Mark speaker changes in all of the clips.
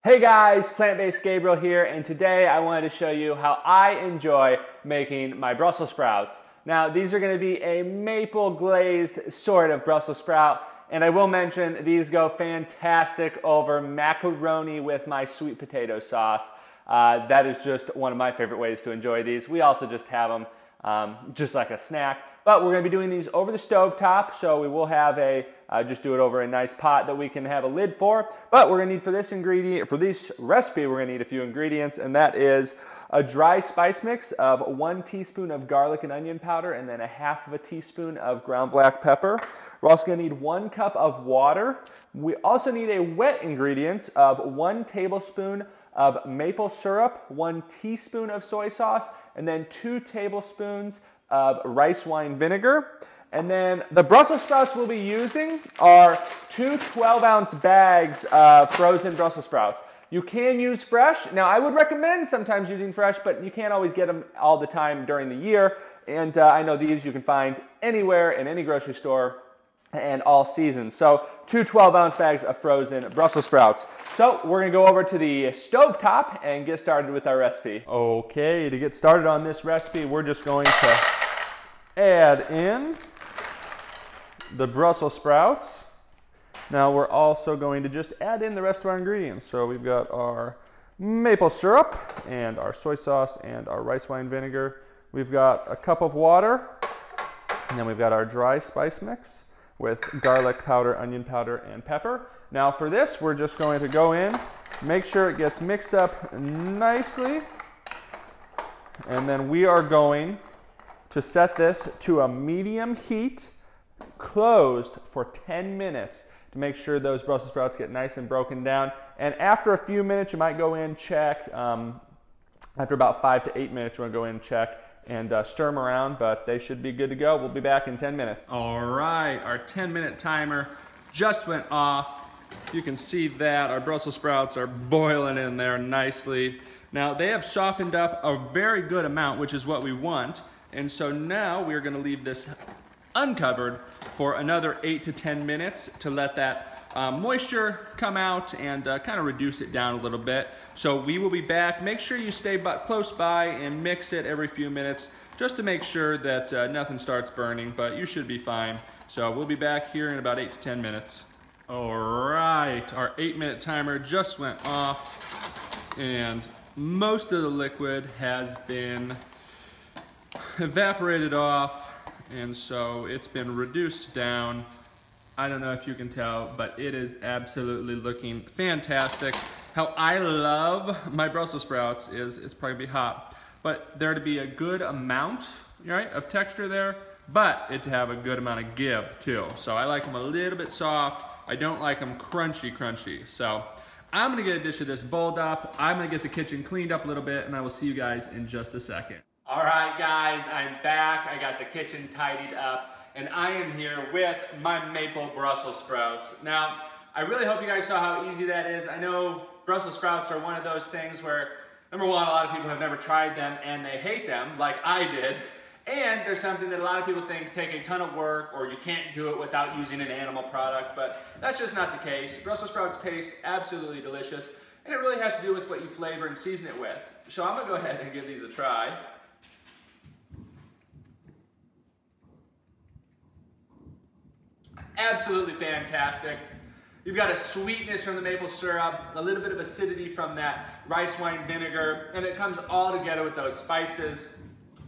Speaker 1: Hey guys, Plant-Based Gabriel here, and today I wanted to show you how I enjoy making my Brussels sprouts. Now, these are going to be a maple glazed sort of Brussels sprout, and I will mention these go fantastic over macaroni with my sweet potato sauce. That is just one of my favorite ways to enjoy these. We also just have them just like a snack. But we're going to be doing these over the stove top, so we will have just do it over a nice pot that we can have a lid for. But we're going to need for this recipe, we're going to need a few ingredients, and that is a dry spice mix of 1 teaspoon of garlic and onion powder, and then 1/2 teaspoon of ground black pepper. We're also going to need 1 cup of water. We also need a wet ingredients of 1 tablespoon of maple syrup, 1 teaspoon of soy sauce, and then 2 tablespoons of rice wine vinegar. And then the Brussels sprouts we'll be using are 2 12-ounce bags of frozen Brussels sprouts. You can use fresh. Now, I would recommend sometimes using fresh, but you can't always get them all the time during the year. And I know these you can find anywhere in any grocery store and all seasons. So 2 12-ounce bags of frozen Brussels sprouts. So we're gonna go over to the stove top and get started with our recipe. Okay, to get started on this recipe, we're just going to add in the Brussels sprouts. Now we're also going to just add in the rest of our ingredients. So we've got our maple syrup and our soy sauce and our rice wine vinegar. We've got a cup of water, and then we've got our dry spice mix with garlic powder, onion powder, and pepper. Now for this, we're just going to go in, make sure it gets mixed up nicely, and then we are going to set this to a medium heat, closed for 10 minutes to make sure those Brussels sprouts get nice and broken down. And after a few minutes, you might go in, check. After about 5 to 8 minutes, you want to go in, check, and stir them around, but they should be good to go. We'll be back in 10 minutes. All right, our 10-minute timer just went off. You can see that our Brussels sprouts are boiling in there nicely. Now, they have softened up a very good amount, which is what we want. And so now we're going to leave this uncovered for another 8 to 10 minutes to let that moisture come out and kind of reduce it down a little bit. So we will be back. Make sure you stay close by and mix it every few minutes just to make sure that nothing starts burning, but you should be fine. So we'll be back here in about 8 to 10 minutes. All right, our 8-minute timer just went off, and most of the liquid has been evaporated off, and so it's been reduced down. I don't know if you can tell, but it is absolutely looking fantastic. How I love my Brussels sprouts is it's probably hot, but there to be a good amount, right, of texture there, but it to have a good amount of give too. So I like them a little bit soft. I don't like them crunchy. So I'm gonna get a dish of this bowled up. I'm gonna get the kitchen cleaned up a little bit, and I will see you guys in just a second. All right, guys, I'm back. I got the kitchen tidied up, and I am here with my maple Brussels sprouts. Now, I really hope you guys saw how easy that is. I know Brussels sprouts are one of those things where, number one, a lot of people have never tried them and they hate them, like I did. And there's something that a lot of people think take a ton of work, or you can't do it without using an animal product, but that's just not the case. Brussels sprouts taste absolutely delicious, and it really has to do with what you flavor and season it with. So I'm gonna go ahead and give these a try. Absolutely fantastic. You've got a sweetness from the maple syrup, a little bit of acidity from that rice wine vinegar, and it comes all together with those spices.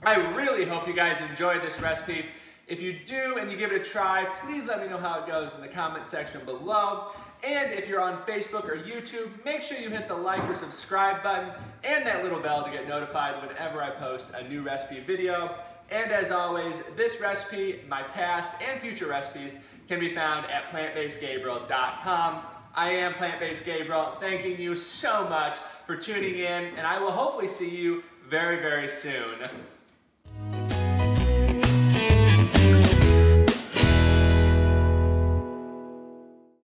Speaker 1: I really hope you guys enjoy this recipe. If you do and you give it a try, please let me know how it goes in the comment section below. And if you're on Facebook or YouTube, make sure you hit the like or subscribe button and that little bell to get notified whenever I post a new recipe video. And as always, this recipe, my past and future recipes, can be found at plantbasedgabriel.com. I am Plant-Based Gabriel, thanking you so much for tuning in, and I will hopefully see you very, very soon.